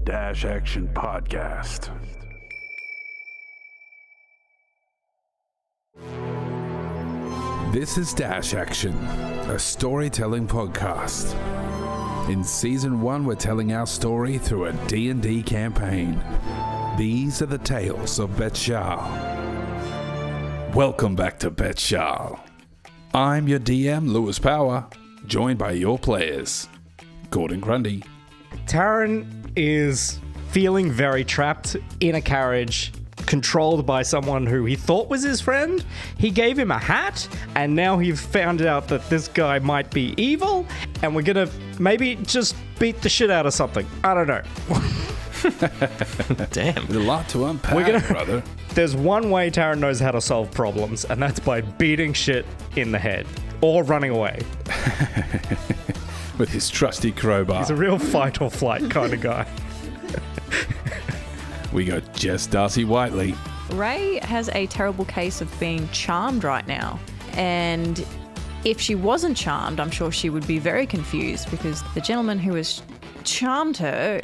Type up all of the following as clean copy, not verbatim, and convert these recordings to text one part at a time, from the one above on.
Dash Action Podcast. This is Dash Action, a storytelling podcast. In Season 1, we're telling our story through a D&D campaign. These are the tales of Betshal. Welcome back to Betshal. I'm your DM, Lewis Power, joined by your players, Gordon Grundy. Tarun is feeling very trapped in a carriage, controlled by someone who he thought was his friend. He gave him a hat, and now he's found out that this guy might be evil, and we're gonna maybe just beat the shit out of something. I don't know. Damn. There's a lot to unpack, brother. There's one way Tarun knows how to solve problems, and that's by beating shit in the head or running away. With his trusty crowbar. He's a real fight or flight kind of guy. We got Jess Darcy Whiteley. Rhey has a terrible case of being charmed right now. And if she wasn't charmed, I'm sure she would be very confused because the gentleman who has charmed her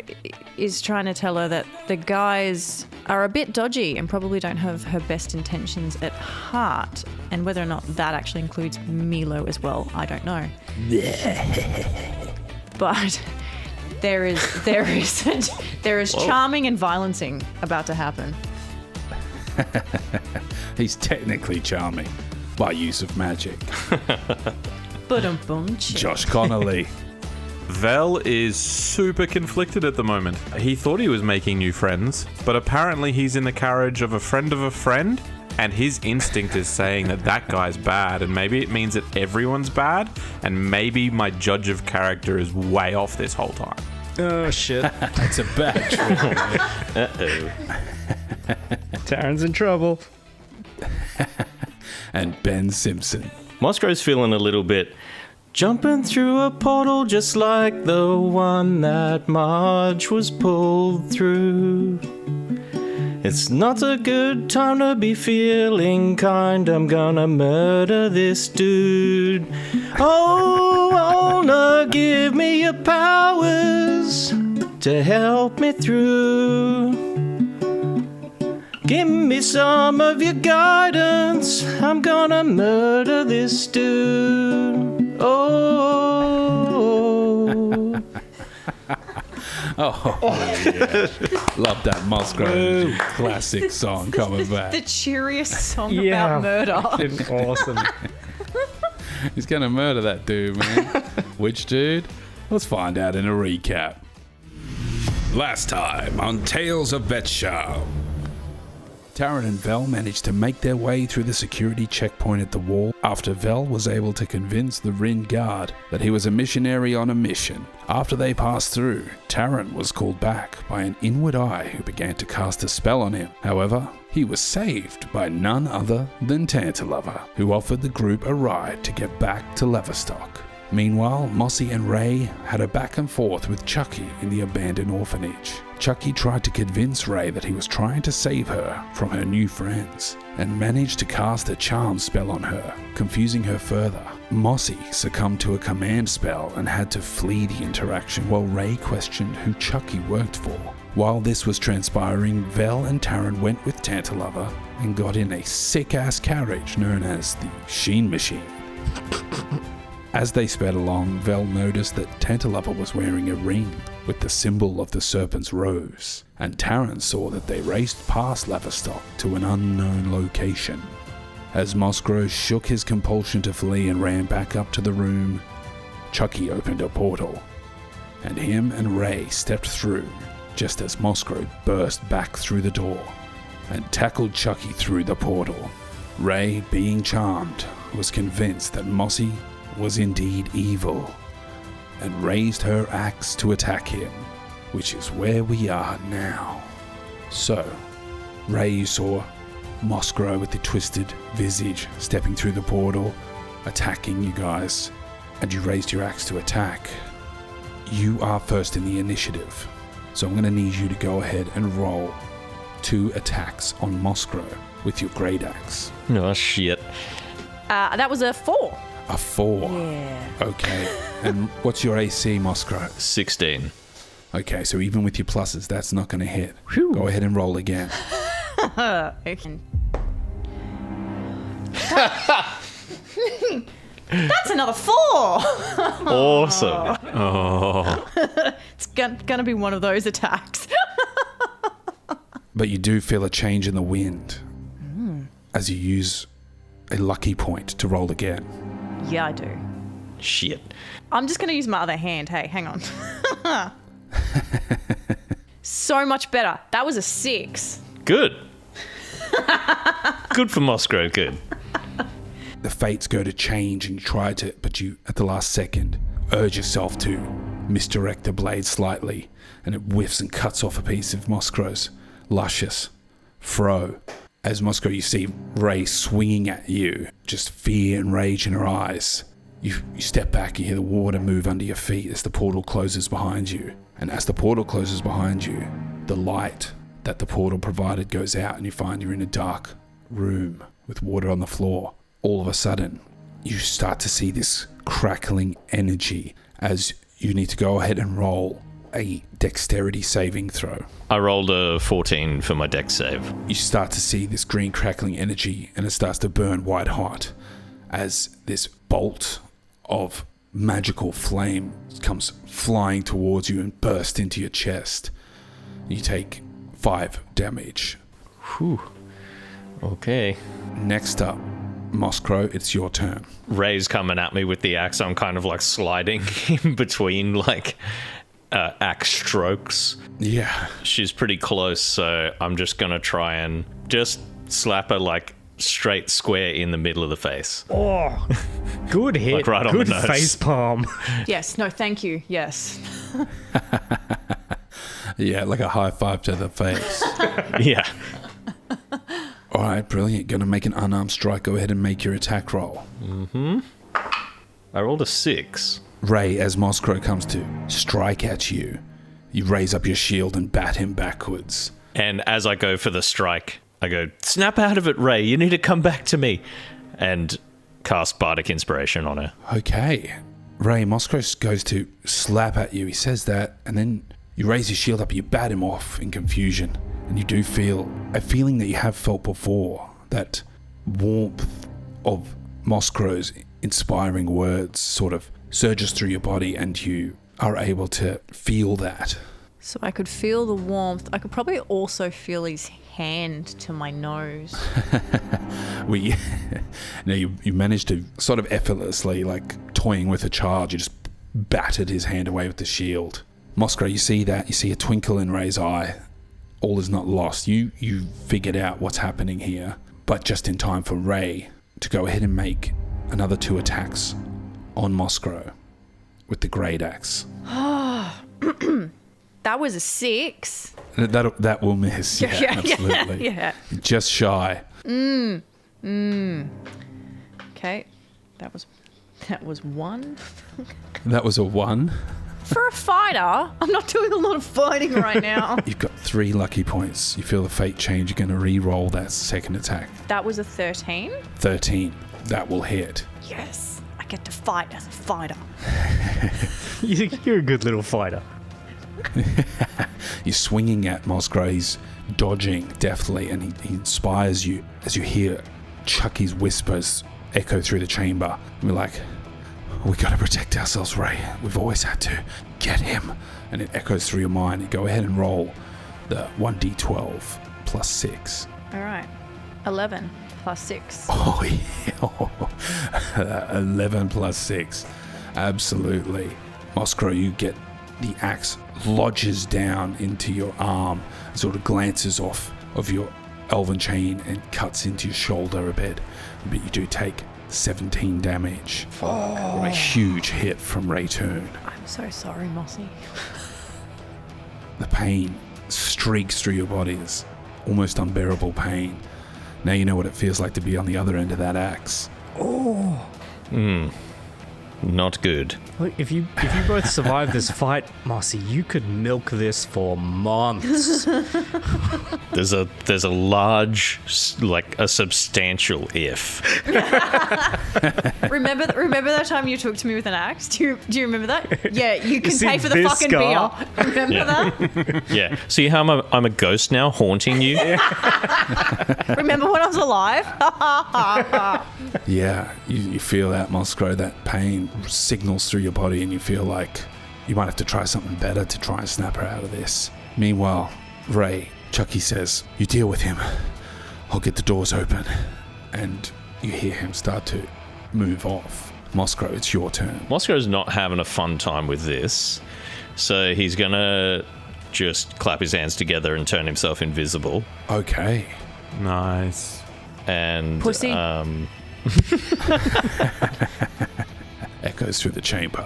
is trying to tell her that the guys are a bit dodgy and probably don't have her best intentions at heart. And whether or not that actually includes Milo as well, I don't know. But there is charming and violencing about to happen. He's technically charming by use of magic. Josh Connolly. Vel is super conflicted at the moment. He thought he was making new friends, but apparently he's in the carriage of a friend, and his instinct is saying that that guy's bad, and maybe it means that everyone's bad, and maybe my judge of character is way off this whole time. Oh, shit. That's a bad trick. Uh-oh. Tarun's in trouble. And Ben Simpson. Moscow's feeling a little bit jumping through a portal just like the one that Marge was pulled through. It's not a good time to be feeling kind. I'm gonna murder this dude. Oh, Ona, give me your powers to help me through. Give me some of your guidance. I'm gonna murder this dude. Oh. Oh, yeah. Love that Musgrave classic song coming back. The cheeriest song about murder. It's awesome. He's going to murder that dude, man. Which dude? Let's find out in a recap. Last time on Tales of Betshal. Tarun and Vel managed to make their way through the security checkpoint at the wall after Vel was able to convince the Rin guard that he was a missionary on a mission. After they passed through, Tarun was called back by an inward eye who began to cast a spell on him. However, he was saved by none other than Tantalova, who offered the group a ride to get back to Leverstock. Meanwhile, Mossy and Rhey had a back and forth with Chucky in the abandoned orphanage. Chucky tried to convince Rhey that he was trying to save her from her new friends, and managed to cast a charm spell on her, confusing her further. Mossy succumbed to a command spell and had to flee the interaction while Rhey questioned who Chucky worked for. While this was transpiring, Vel and Tarun went with Tantalova and got in a sick-ass carriage known as the Sheen Machine. As they sped along, Vel noticed that Tantalova was wearing a ring with the symbol of the Serpent's Rose, and Tarun saw that they raced past Leverstock to an unknown location. As Mosgrove shook his compulsion to flee and ran back up to the room, Chucky opened a portal, and him and Rhey stepped through just as Mosgrove burst back through the door and tackled Chucky through the portal. Rhey, being charmed, was convinced that Mossy was indeed evil, and raised her axe to attack him, which is where we are now. So, Rhey, you saw Mosgrove with the twisted visage stepping through the portal, attacking you guys, and you raised your axe to attack. You are first in the initiative, so I'm going to need you to go ahead and roll 2 attacks on Mosgrove with your great axe. Oh, shit. That was a 4. A 4. Yeah. Okay. And what's your AC, Mosgrove? 16. Okay, so even with your pluses, that's not going to hit. Go ahead and roll again. Okay. That's another 4. Awesome. It's gonna be one of those attacks. But you do feel a change in the wind as you use a lucky point to roll again. Yeah, I do. Shit. I'm just gonna use my other hand. Hey, hang on. So much better. That was a 6. Good. Good for Moscow, good. The fates go to change and you try to, but you, at the last second, urge yourself to misdirect the blade slightly, and it whiffs and cuts off a piece of Moscrow's luscious fro. As Moscow, you see Rhey swinging at you, just fear and rage in her eyes. You step back, you hear the water move under your feet as the portal closes behind you. And as the portal closes behind you, the light that the portal provided goes out and you find you're in a dark room with water on the floor. All of a sudden, you start to see this crackling energy as you need to go ahead and roll a dexterity saving throw. I rolled a 14 for my dex save. You start to see this green crackling energy and it starts to burn white hot as this bolt of magical flame comes flying towards you and bursts into your chest. You take 5 damage. Whew. Okay. Next up, Mosscrow, it's your turn. Ray's coming at me with the axe. I'm kind of like sliding in between like axe strokes. Yeah. She's pretty close, so I'm just going to try and just slap her like straight square in the middle of the face. Oh, good hit. Like right on good the nose. face palm. Yes. No, thank you. Yes. Yeah, like a high five to the face. Yeah. All right, brilliant. Going to make an unarmed strike. Go ahead and make your attack roll. I rolled a 6. Rhey, as Mosscrow comes to strike at you, you raise up your shield and bat him backwards. And as I go for the strike, I go, snap out of it, Rhey. You need to come back to me. And cast Bardic Inspiration on her. Okay. Rhey, Mosscrow goes to slap at you. He says that, and then you raise your shield up, you bat him off in confusion. And you do feel a feeling that you have felt before, that warmth of Mosscrow's inspiring words sort of surges through your body and you are able to feel that. So I could feel the warmth. I could probably also feel his hand to my nose. You managed to sort of effortlessly, like toying with a child, you just battered his hand away with the shield. Mosscrow, you see that, you see a twinkle in Ray's eye. All is not lost. You figured out what's happening here, but just in time for Rhey to go ahead and make another 2 attacks on Mosscrow with the great axe. That was a 6. That will miss. Yeah, absolutely. Yeah. Just shy. Okay. That was 1. That was a 1. For a fighter, I'm not doing a lot of fighting right now. You've got 3 lucky points. You feel the fate change. You're going to re-roll that second attack. That was a 13. 13. That will hit. Yes. I get to fight as a fighter. You're a good little fighter. You're swinging at Mosscrow. He's dodging deftly, and he inspires you as you hear Chucky's whispers echo through the chamber. We're like, we got to protect ourselves, Rhey. We've always had to. Get him. And it echoes through your mind. You go ahead and roll the 1d12 plus 6. All right. 11 plus 6. Oh, yeah. 11 plus 6. Absolutely. Mosscrow, you get the axe lodges down into your arm, sort of glances off of your elven chain and cuts into your shoulder a bit. But you do take 17 damage. Oh. A huge hit from Rhey Toon. I'm so sorry, Mossy. The pain streaks through your body. It's almost unbearable pain. Now you know what it feels like to be on the other end of that axe. Not good. Look, if you both survive this fight, Mossy, you could milk this for months. There's a large, like a substantial if. Remember that time you took to me with an axe? Do you remember that? Yeah, you can see pay for the this fucking scar? beer. Remember that? Yeah. See how I'm a ghost now, haunting you? Remember when I was alive? Yeah, you feel that, Moscow, that pain signals through your body, and you feel like you might have to try something better to try and snap her out of this. Meanwhile, Rhey, Chucky says, you deal with him. I'll get the doors open. And you hear him start to move off. Moscow, it's your turn. Moscow's not having a fun time with this, so he's gonna just clap his hands together and turn himself invisible. Okay. Nice. And Pussy. Echoes through the chamber.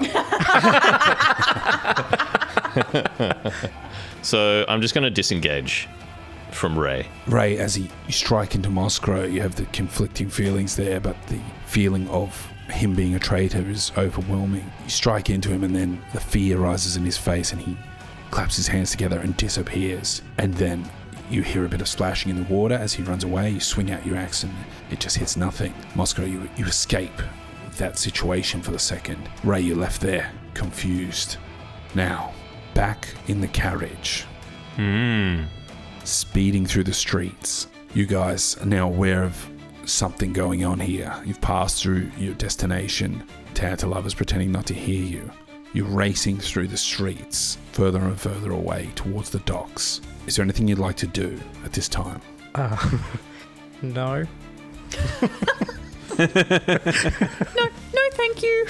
So I'm just gonna disengage from Rhey. Rhey, as you strike into Moscow, you have the conflicting feelings there, but the feeling of him being a traitor is overwhelming. You strike into him, and then the fear rises in his face, and he claps his hands together and disappears. And then you hear a bit of splashing in the water as he runs away. You swing out your axe, and it just hits nothing. Moscow, you escape that situation for the second. Rhey, you're left there, confused. Now, back in the carriage. Speeding through the streets. You guys are now aware of something going on here. You've passed through your destination. Tantalovers pretending not to hear you. You're racing through the streets, further and further away towards the docks. Is there anything you'd like to do at this time? No. No, thank you.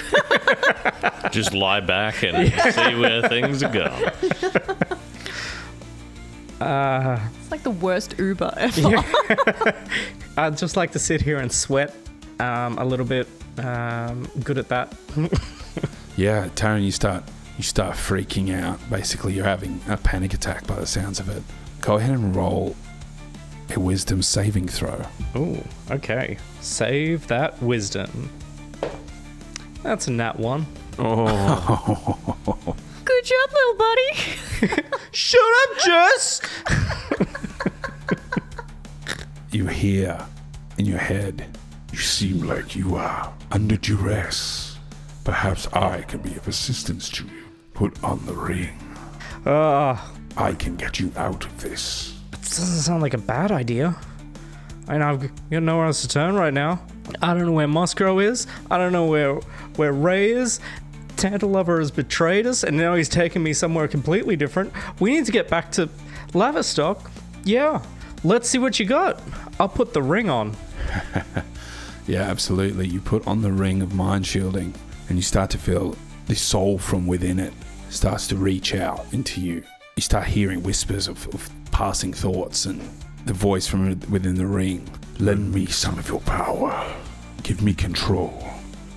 Just lie back and see where things are going. It's like the worst Uber ever. I'd just like to sit here and sweat a little bit. Good at that. Yeah, Tarun, you start freaking out. Basically, you're having a panic attack by the sounds of it. Go ahead and roll a wisdom saving throw. Ooh, okay. Save that wisdom. That's a nat 1. Oh. Good job, little buddy. Shut up, Jess! You hear in your head, you seem like you are under duress. Perhaps I can be of assistance to you. Put on the ring. I can get you out of this. It doesn't sound like a bad idea. I know I've got nowhere else to turn right now. I don't know where Moscow is. I don't know where Rhey is. Tantalover has betrayed us, and now he's taken me somewhere completely different. We need to get back to Laverstock. Yeah, let's see what you got. I'll put the ring on. Yeah, absolutely. You put on the ring of mind shielding, and you start to feel the soul from within it starts to reach out into you. You start hearing whispers of passing thoughts, and the voice from within the ring. Lend me some of your power. Give me control,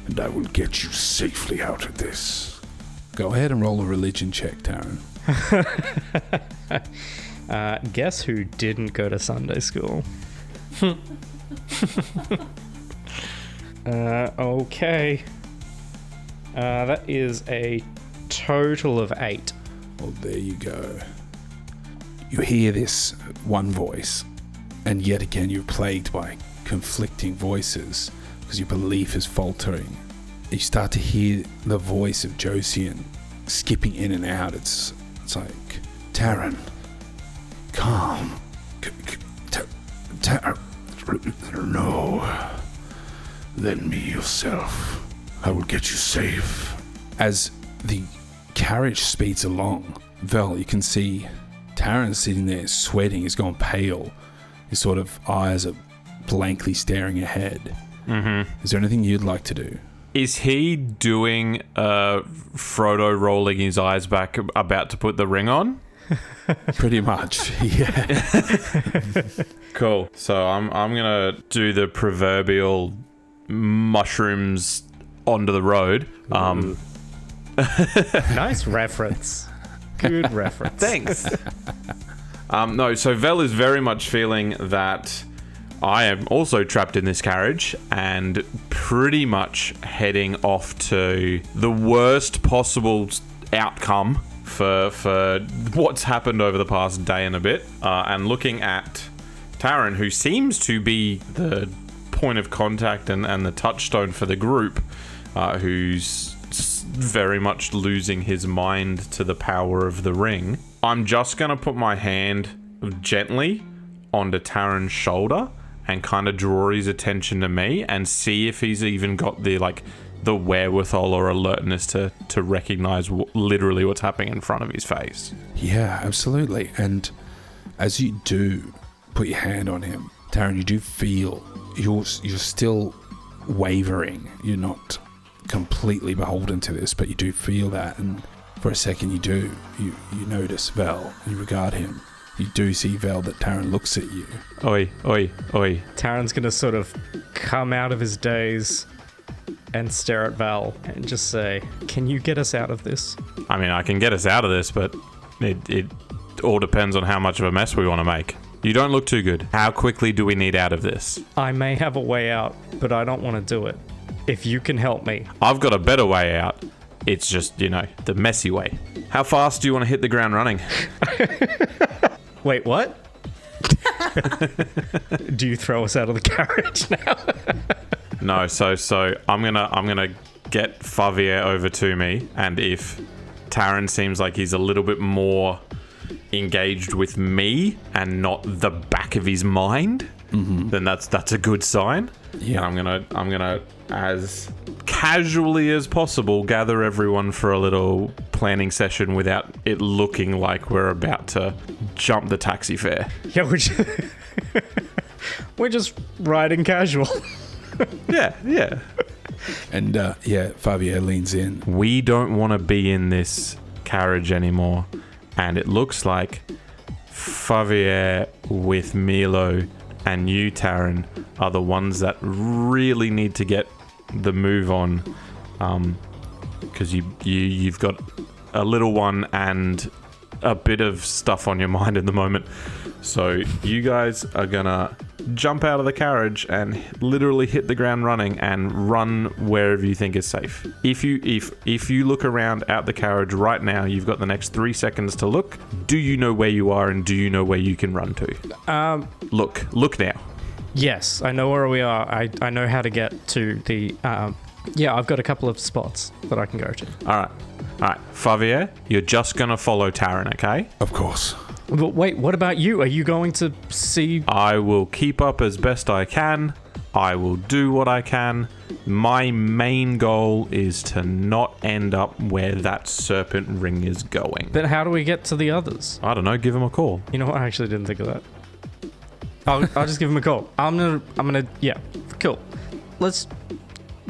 and I will get you safely out of this. Go ahead and roll a religion check, Tarun. Guess who didn't go to Sunday school? Okay. That is a total of 8. Well, there you go. You hear this one voice, and yet again you're plagued by conflicting voices because your belief is faltering. You start to hear the voice of Josian skipping in and out. It's like, Tarun, calm. No. Lend me yourself. I will get you safe. As the carriage speeds along, Vel, you can see Tarun sitting there sweating. He's gone pale. His sort of eyes are blankly staring ahead. Mm-hmm. Is there anything you'd like to do? Is he doing Frodo rolling his eyes back about to put the ring on? Pretty much, yeah. Cool. So I'm gonna do the proverbial mushrooms onto the road. Nice reference. Good reference. Thanks. No, so Vel is very much feeling that I am also trapped in this carriage and pretty much heading off to the worst possible outcome for what's happened over the past day and a bit, and looking at Tarun, who seems to be the point of contact and the touchstone for the group, who's very much losing his mind to the power of the ring. I'm just going to put my hand gently onto Tarun's shoulder and kind of draw his attention to me and see if he's even got the wherewithal or alertness to recognize literally what's happening in front of his face. Yeah, absolutely. And as you do put your hand on him, Tarun, you do feel you're still wavering. You're not completely beholden to this, but you do feel that. And for a second you notice Vel, you regard him. You do see, Vel, that Tarun looks at you. Oi, oi, oi. Tarun's going to sort of come out of his daze and stare at Vel and just say, can you get us out of this? I mean, I can get us out of this, but it all depends on how much of a mess we want to make. You don't look too good. How quickly do we need out of this? I may have a way out, but I don't want to do it. If you can help me. I've got a better way out. It's just, the messy way. How fast do you want to hit the ground running? Wait, what? Do you throw us out of the carriage now? No, so I'm gonna get Favier over to me, and if Tarun seems like he's a little bit more engaged with me and not the back of his mind, then that's a good sign. Yeah. And I'm gonna as casually as possible gather everyone for a little planning session without it looking like we're about to jump the taxi fare. Yeah, we're just riding casual. Yeah. And Favier leans in. We don't want to be in this carriage anymore, and it looks like Favier with Milo and you, Tarun, are the ones that really need to get the move on, because you've got a little one and a bit of stuff on your mind at the moment. So you guys are gonna jump out of the carriage and literally hit the ground running and run wherever you think is safe. If you look around out the carriage right now, you've got the next 3 seconds to look. Do you know where you are, and do you know where you can run to? Look now. Yes, I know where we are. I know how to get to the... I've got a couple of spots that I can go to. All right. Favier, you're just going to follow Tarun, okay? Of course. But wait, what about you? Are you going to see... I will keep up as best I can. I will do what I can. My main goal is to not end up where that serpent ring is going. Then how do we get to the others? I don't know. Give him a call. You know what? I actually didn't think of that. I'll just give him a call. I'm gonna, yeah, cool. Let's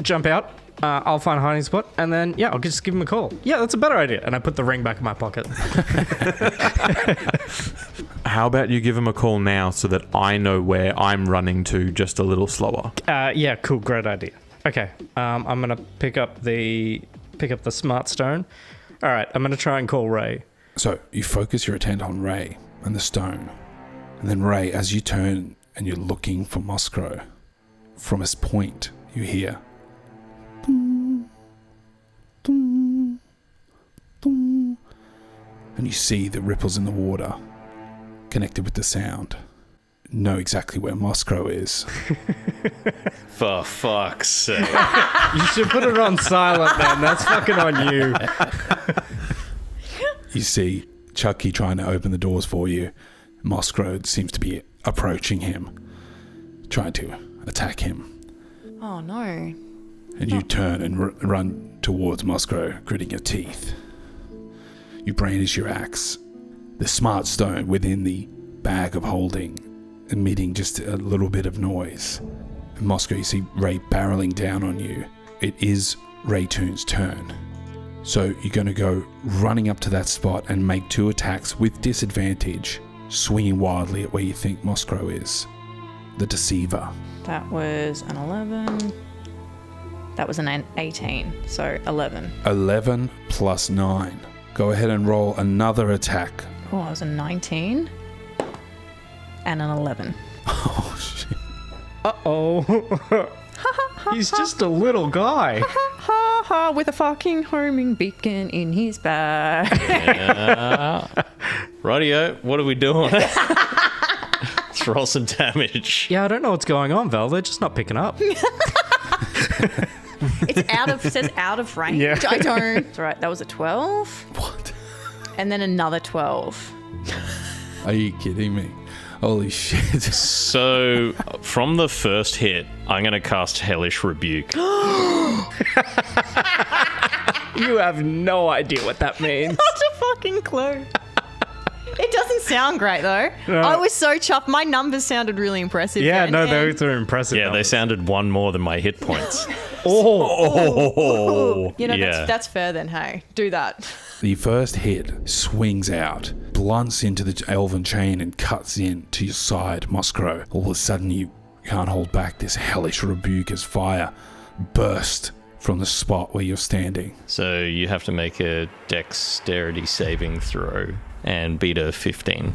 jump out. I'll find a hiding spot, and then, I'll just give him a call. Yeah, that's a better idea. And I put the ring back in my pocket. How about you give him a call now so that I know where I'm running to just a little slower? Yeah, cool. Great idea. Okay, I'm gonna pick up the smart stone. All right, I'm gonna try and call Rhey. So you focus your attention on Rhey and the stone. And then Rhey, as you turn and you're looking for Moskro, from his point, you hear... Dum, dum, dum, and you see the ripples in the water connected with the sound. Know exactly where Moskro is. For fuck's sake. You should put it on silent, man. That's fucking on you. You see Chucky trying to open the doors for you. Moskro seems to be approaching him, trying to attack him. Oh no. And you turn and run towards Moskro, gritting your teeth. You brandish your axe, the smart stone within the bag of holding, emitting just a little bit of noise. And Moskro, you see Rhey barreling down on you. It is Rhey Toon's turn. So you're going to go running up to that spot and make 2 attacks with disadvantage, swinging wildly at where you think Moskro is. The Deceiver. That was an 11. That was an 18. So 11. 11 plus 9. Go ahead and roll another attack. Oh, that was a 19. And an 11. Oh, shit. Uh-oh. He's just a little guy. Ha ha, with a fucking homing beacon in his bag. Rightio, what are we doing? Let's roll some damage. Yeah, I don't know what's going on, Vel. They're just not picking up. It says out of range. Yeah. I don't. That's right, that was a 12. What? And then another 12. Are you kidding me? Holy shit. So, from the first hit, I'm going to cast Hellish Rebuke. You have no idea what that means. Not a fucking clue. It doesn't sound great though. No. I was so chuffed. My numbers sounded really impressive. Yeah, then, no, and- those are impressive. Yeah, they numbers. sounded one more than my hit points. Oh. You know, Yeah. that's fair then, hey. Do that. The first hit swings out, blunts into the elven chain and cuts in to your side, Moskro. All of a sudden you can't hold back. This hellish rebuke as fire burst from the spot where you're standing. So you have to make a dexterity saving throw and beat a 15.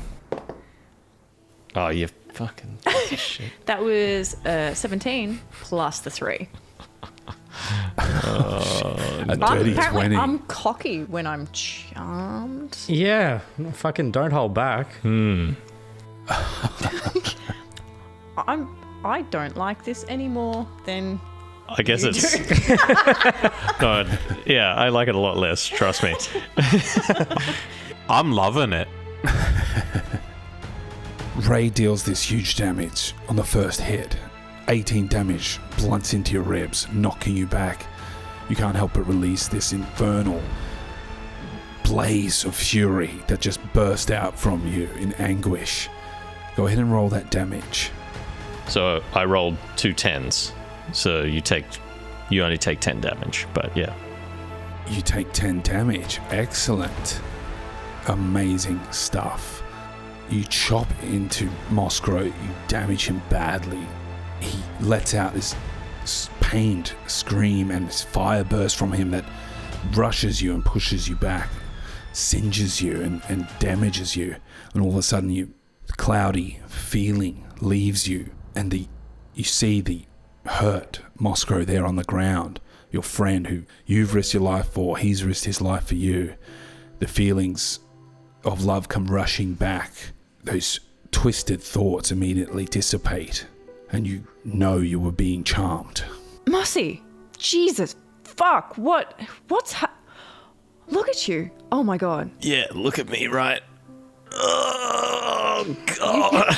Oh, you fucking shit. That was 17 plus the 3. A dirty 20. I'm cocky when I'm charmed. Yeah, fucking don't hold back. I don't like this anymore than I guess it's... God, yeah, I like it a lot less, trust me. I'm loving it. Rhey deals this huge damage on the first hit. 18 damage blunts into your ribs, knocking you back. You can't help but release this infernal blaze of fury that just burst out from you in anguish. Go ahead and roll that damage. So I rolled 2 10s. So you only take 10 damage, but yeah. You take 10 damage. Excellent. Amazing stuff. You chop into Moskro, you damage him badly. He lets out this pained scream and this fire burst from him that rushes you and pushes you back, singes you and damages you. And all of a sudden the cloudy feeling leaves you and you see the hurt Moskro there on the ground, your friend who you've risked your life for, he's risked his life for you. The feelings of love come rushing back. Those twisted thoughts immediately dissipate, and you know you were being charmed. Mossy, Jesus, fuck, what's look at you. Oh my god. Yeah, look at me, right? Oh, God.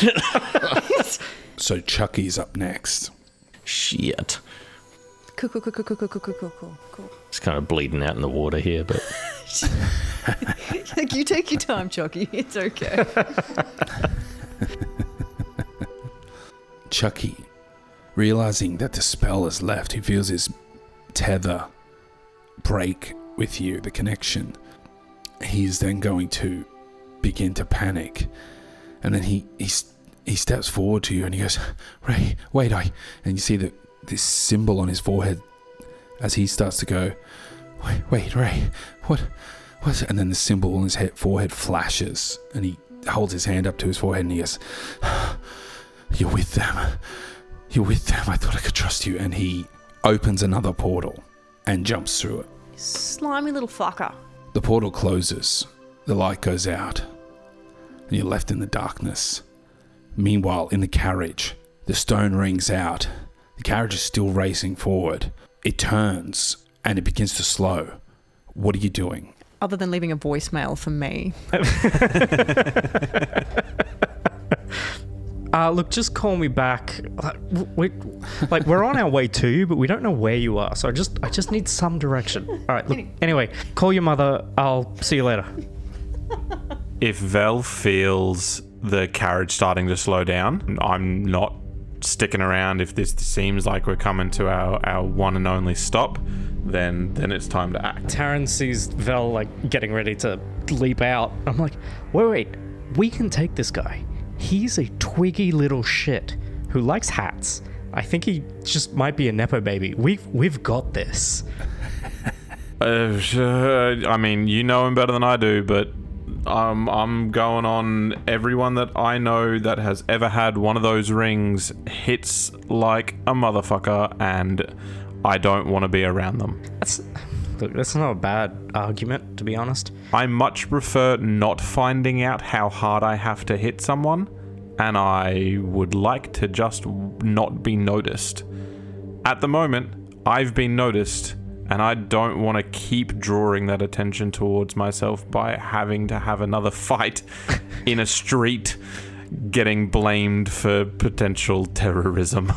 So Chucky's up next. Shit. Cool. It's kind of bleeding out in the water here, but... Like, you take your time, Chucky. It's okay. Chucky, realizing that the spell has left, he feels his tether break with you, the connection. He's then going to begin to panic, and then he steps forward to you and he goes, "Rhey, wait, and you see this symbol on his forehead as he starts to go, wait, Rhey, what's it?" And then the symbol on his forehead flashes and he holds his hand up to his forehead and he goes, You're with them. I thought I could trust you. And he opens another portal and jumps through it. Slimy little fucker. The portal closes. The light goes out. And you're left in the darkness. Meanwhile, in the carriage, the stone rings out. The carriage is still racing forward. It turns and it begins to slow. What are you doing? Other than leaving a voicemail for me. Look, just call me back. We're on our way to you, but we don't know where you are. So I just need some direction. All right. Look. Anyway, call your mother. I'll see you later. If Vel feels the carriage starting to slow down, I'm not sticking around. If this seems like we're coming to our one and only stop, then it's time to act. Tarun sees Vel getting ready to leap out. I'm like, wait, we can take this guy. He's a twiggy little shit who likes hats. I think he just might be a nepo baby. We've got this. I mean, you know him better than I do, but I'm going on everyone that I know that has ever had one of those rings hits like a motherfucker, and I don't want to be around them. That's not a bad argument, to be honest. I much prefer not finding out how hard I have to hit someone, and I would like to just not be noticed. At the moment, I've been noticed, and I don't want to keep drawing that attention towards myself by having to have another fight in a street getting blamed for potential terrorism.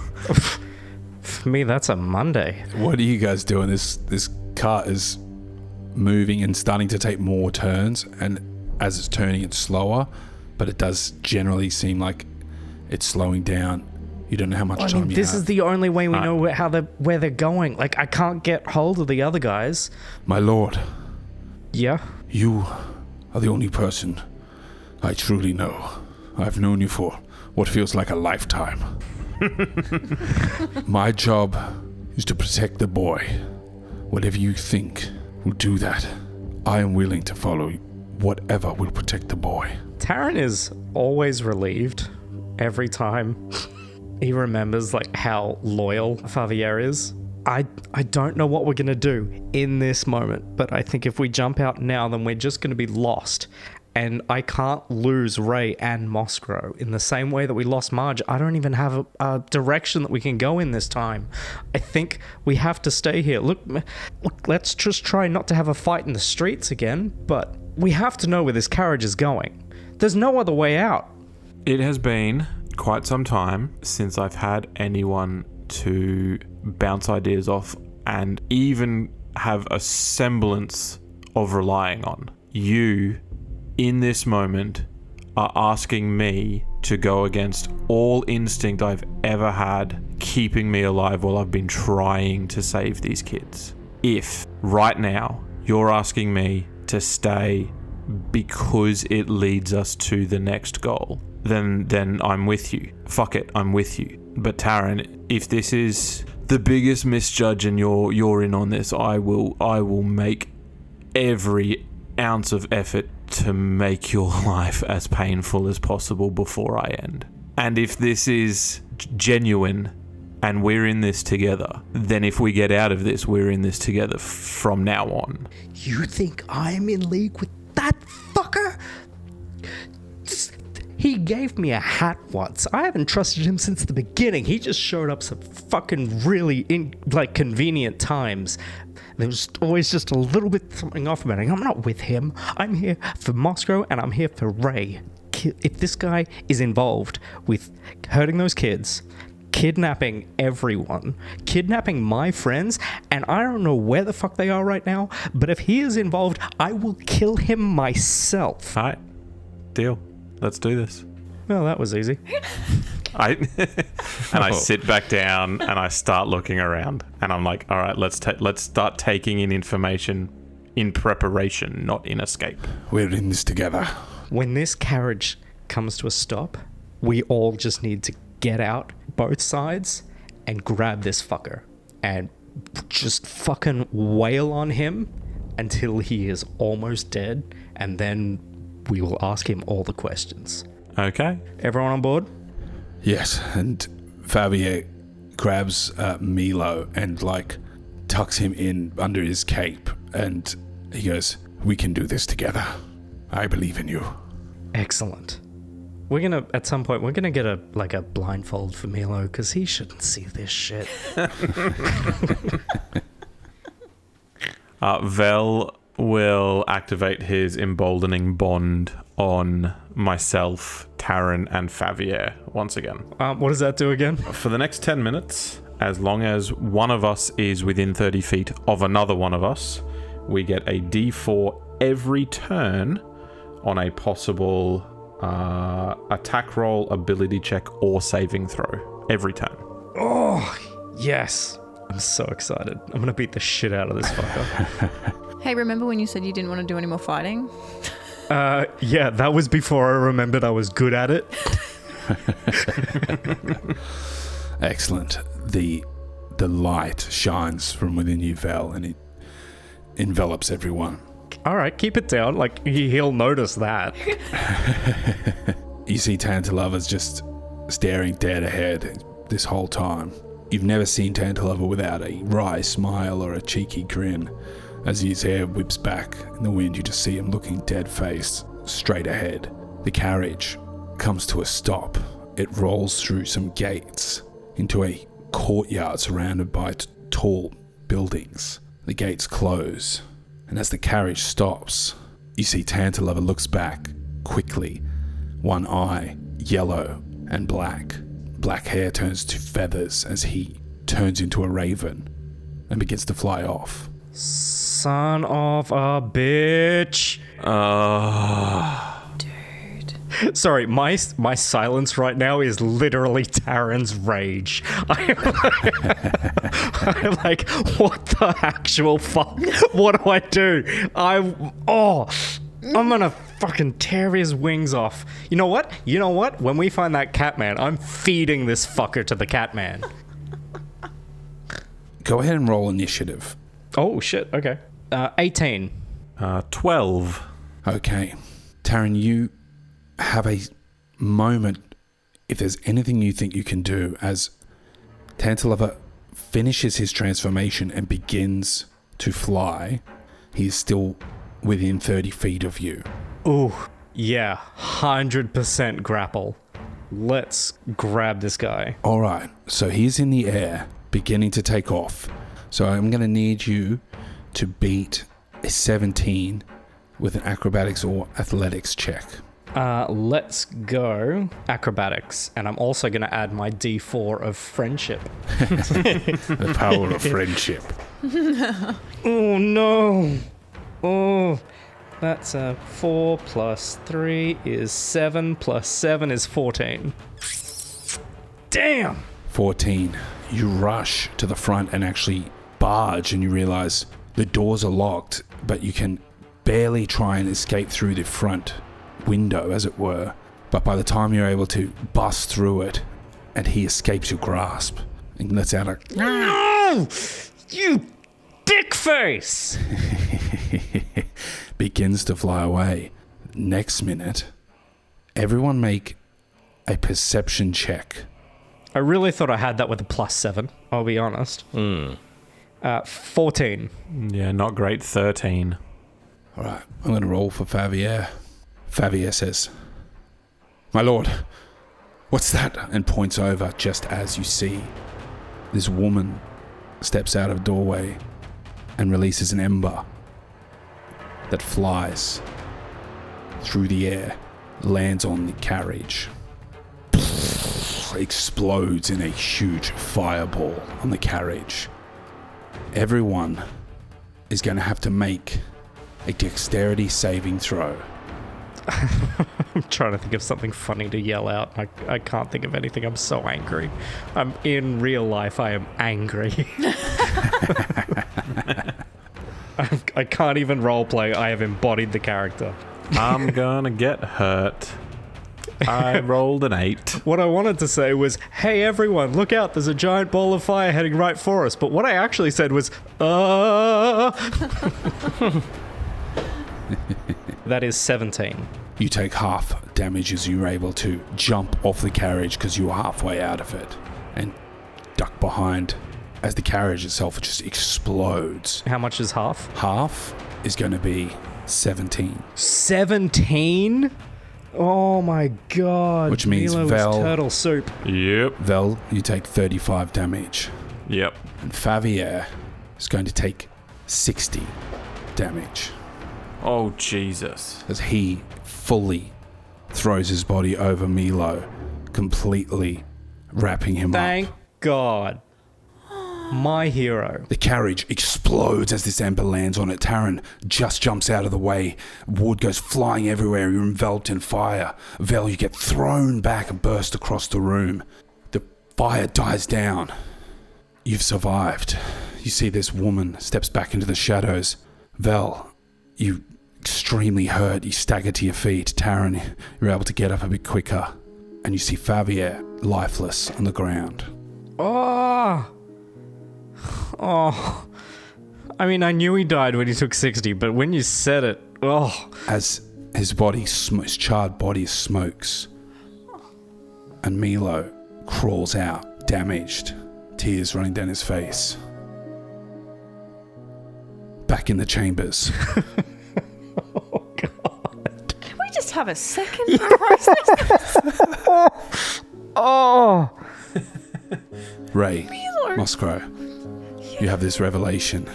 For me, that's a Monday. What are you guys doing? This cart is moving and starting to take more turns, and as it's turning, it's slower, but it does generally seem like it's slowing down. You don't know how much time you have. This is the only way we know where they're going. Like, I can't get hold of the other guys. My lord, Yeah? you are the only person I truly know. I've known you for what feels like a lifetime. My job is to protect the boy. Whatever you think will do that. I am willing to follow whatever will protect the boy. Tarun is always relieved every time he remembers like how loyal Favier is. I don't know what we're going to do in this moment, but I think if we jump out now, then we're just going to be lost. And I can't lose Rhey and Mossy in the same way that we lost Marge. I don't even have a direction that we can go in this time. I think we have to stay here. Look, let's just try not to have a fight in the streets again, but we have to know where this carriage is going. There's no other way out. It has been quite some time since I've had anyone to bounce ideas off and even have a semblance of relying on. You, in this moment, are asking me to go against all instinct I've ever had, keeping me alive while I've been trying to save these kids. If, right now, you're asking me to stay because it leads us to the next goal, then I'm with you. Fuck it, I'm with you. But Tarun, if this is the biggest misjudge and you're in on this, I will make every ounce of effort to make your life as painful as possible before I end. And if this is genuine and we're in this together, then if we get out of this, we're in this together from now on. You think I'm in league with that fucker? He gave me a hat once. I haven't trusted him since the beginning. He just showed up some fucking really convenient times. There was always just a little bit something off about it. I'm not with him. I'm here for Mossy and I'm here for Rhey. If this guy is involved with hurting those kids, kidnapping everyone, kidnapping my friends, and I don't know where the fuck they are right now, but if he is involved, I will kill him myself. All right, deal. Let's do this. Well, that was easy. I sit back down and I start looking around, and I'm like, all right, let's start taking in information in preparation, not in escape. We're in this together. When this carriage comes to a stop, we all just need to get out both sides and grab this fucker and just fucking wail on him until he is almost dead, and then we will ask him all the questions. Okay. Everyone on board? Yes, and Favier grabs Milo and tucks him in under his cape, and he goes, "We can do this together. I believe in you." Excellent. We're gonna, at some point, we're gonna get a blindfold for Milo, because he shouldn't see this shit. Vel will activate his emboldening bond on myself, Tarun, and Favier once again. What does that do again? For the next 10 minutes, as long as one of us is within 30 feet of another one of us, we get a D4 every turn on a possible attack roll, ability check, or saving throw. Every turn. Oh, yes. I'm so excited. I'm gonna beat the shit out of this fucker. Hey, remember when you said you didn't want to do any more fighting? Yeah, that was before I remembered I was good at it. Excellent. The light shines from within you, Vel, and it envelops everyone. All right, keep it down. Like, he'll notice that. You see Tantalava's just staring dead ahead this whole time. You've never seen Tantalava without a wry smile or a cheeky grin. As his hair whips back in the wind, you just see him looking dead-faced, straight ahead. The carriage comes to a stop. It rolls through some gates into a courtyard surrounded by tall buildings. The gates close, and as the carriage stops, you see Tantalava looks back quickly. One eye, yellow and black. Black hair turns to feathers as he turns into a raven and begins to fly off. Son of a bitch. Dude. Sorry, my silence right now is literally Taryn's rage. I'm like, what the actual fuck? What do I do? I'm gonna fucking tear his wings off. You know what? When we find that Catman, I'm feeding this fucker to the Catman. Go ahead and roll initiative. Oh, shit. Okay. 18. 12. Okay. Taryn, you have a moment, if there's anything you think you can do, as Tantalava finishes his transformation and begins to fly. He's still within 30 feet of you. Ooh, yeah. 100% grapple. Let's grab this guy. All right. So he's in the air, beginning to take off. So I'm going to need you to beat a 17 with an acrobatics or athletics check. Let's go acrobatics. And I'm also going to add my D4 of friendship. The power of friendship. Oh, no. Oh, that's a 4 plus 3 is 7 plus 7 is 14. Damn. 14. You rush to the front and actually barge, and you realize the doors are locked, but you can barely try and escape through the front window, as it were. But by the time you're able to bust through it, and he escapes your grasp and lets out a No! You dick face! begins to fly away. Next minute, everyone make a perception check. I really thought I had that with a +7, I'll be honest. 14. Yeah, not great. 13. All right, I'm going to roll for Favier. Favier says, "My lord, what's that?" and points over just as you see this woman steps out of a doorway and releases an ember that flies through the air, lands on the carriage, explodes in a huge fireball on the carriage. Everyone is going to have to make a dexterity saving throw. I'm trying to think of something funny to yell out. I can't think of anything. I'm so angry. In real life, I am angry. I can't even roleplay. I have embodied the character. I'm gonna get hurt. I rolled an 8. What I wanted to say was, hey everyone, look out, there's a giant ball of fire heading right for us. But what I actually said was, That is 17. You take half damage as you're able to jump off the carriage because you were halfway out of it and duck behind as the carriage itself just explodes. How much is half? Half is going to be 17. 17? Oh my god. Which means Milo Vel- is turtle soup. Yep. Vel, you take 35 damage. Yep. And Favier is going to take 60 damage Oh, Jesus. as he fully throws his body over Milo, completely wrapping him Thank up. God. My hero. The carriage explodes as this ember lands on it. Tarun just jumps out of the way. Wood goes flying everywhere. You're enveloped in fire. Vel, you get thrown back and burst across the room. The fire dies down. You've survived. You see this woman steps back into the shadows. Vel, you extremely hurt. You stagger to your feet. Tarun, you're able to get up a bit quicker. And you see Favier lifeless on the ground. Oh, I mean, I knew he died when he took 60, but when you said it, oh. As his body, his charred body smokes, and Milo crawls out, damaged, tears running down his face. Back in the chambers. Oh, God. Can we just have a second to process this? Oh. Rhey, Milo. Moskrow, you have this revelation.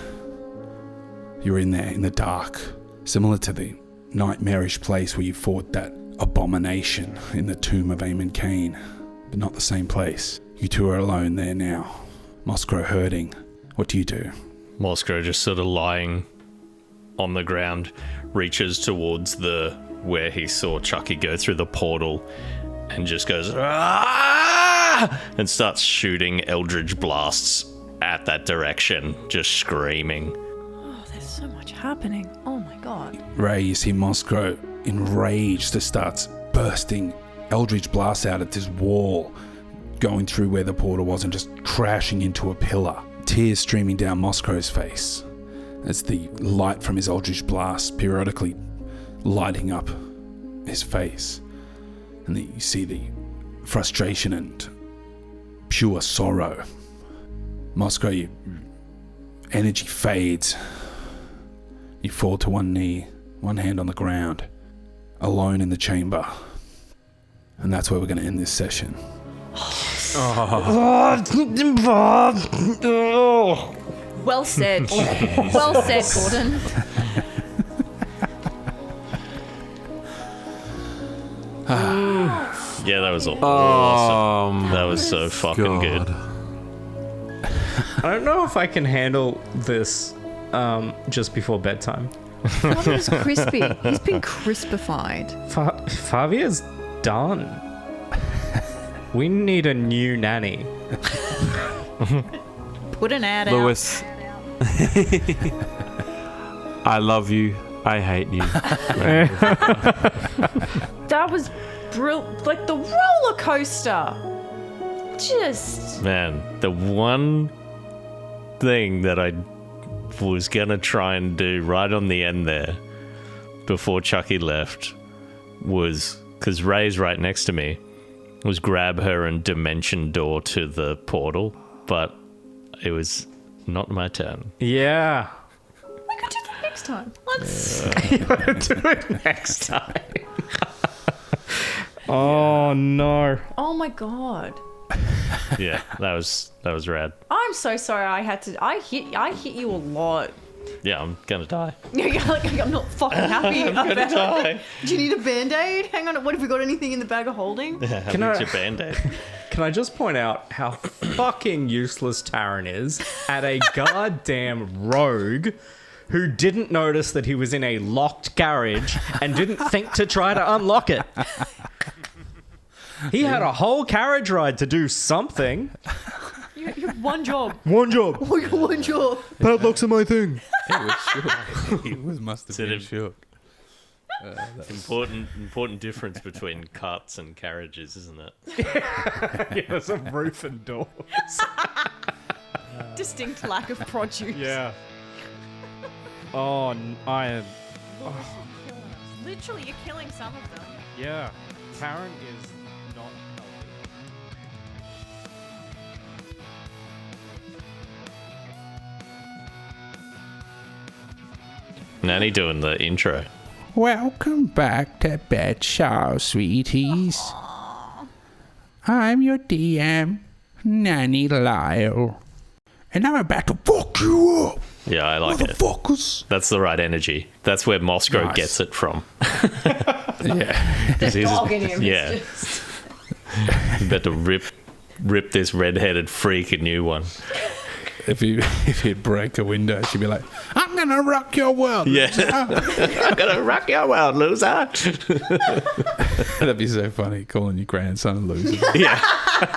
You're in there, in the dark, similar to the nightmarish place where you fought that abomination in the tomb of Eamon Kane, but not the same place. You two are alone there now. Moskrow hurting. What do you do? Moskrow just sort of lying on the ground, reaches towards where he saw Chucky go through the portal and just goes, "Ah!" and starts shooting eldritch blasts at that direction, just screaming. Oh, there's so much happening. Oh my god. Rhey, you see Moskrow enraged, just starts bursting eldritch blasts out at this wall, going through where the portal was and just crashing into a pillar. Tears streaming down Moskrow's face as the light from his eldritch blast periodically lighting up his face. And then you see the frustration and pure sorrow. Moskrow, your energy fades. You fall to one knee, one hand on the ground, alone in the chamber. And that's where we're going to end this session. Well said. Well said, Gordon. Yeah, that was awesome. That was so fucking good. I don't know if I can handle this just before bedtime. God, it was crispy. He's been crispified. Favia's done. We need a new nanny. Put an ad Lewis. I love you. I hate you. That was like the roller coaster. Just Man, the one thing that I was gonna try and do right on the end there, before Chucky left, was, because Ray's right next to me, was grab her and dimension door to the portal, but it was not my turn. Yeah. we could do that next time. Let's. Do it next time. Oh no. Oh my god. Yeah, that was rad. I'm so sorry. I hit you a lot. Yeah, I'm gonna die. You're like, I'm not fucking happy about it. Die. Do you need a band-aid? Hang on, what have we got anything in the bag of holding? Can I- your band-aid? Can I just point out how fucking useless Tarun is at a goddamn rogue who didn't notice that he was in a locked garage and didn't think to try to unlock it? He had a whole carriage ride to do something. You have one job. One job. One job. Padlocks are my thing. He was shook. He must have been been shook. Important difference between carts and carriages, isn't it? Yeah, there's a roof and doors. Distinct lack of produce. Yeah. Oh, I am. Literally, you're killing some of them. Yeah. Tarun is not healthy. Nanny doing the intro. Welcome back to Bed Show, sweeties. I'm your DM, Nanny Lyle. And I'm about to fuck you up, Yeah, I like it. motherfuckers. That's the right energy. That's where Moskrow Nice. gets it from. Yeah. The dog in him. Yeah. Is just... About to rip this red-headed freak a new one. If he'd break a window, she'd be like, I'm going to rock your world. Yeah. I'm gonna rock your world, loser. That'd be so funny, calling your grandson a loser. Yeah.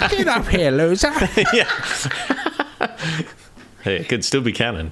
Get up here, loser. Yeah. Hey, it could still be canon.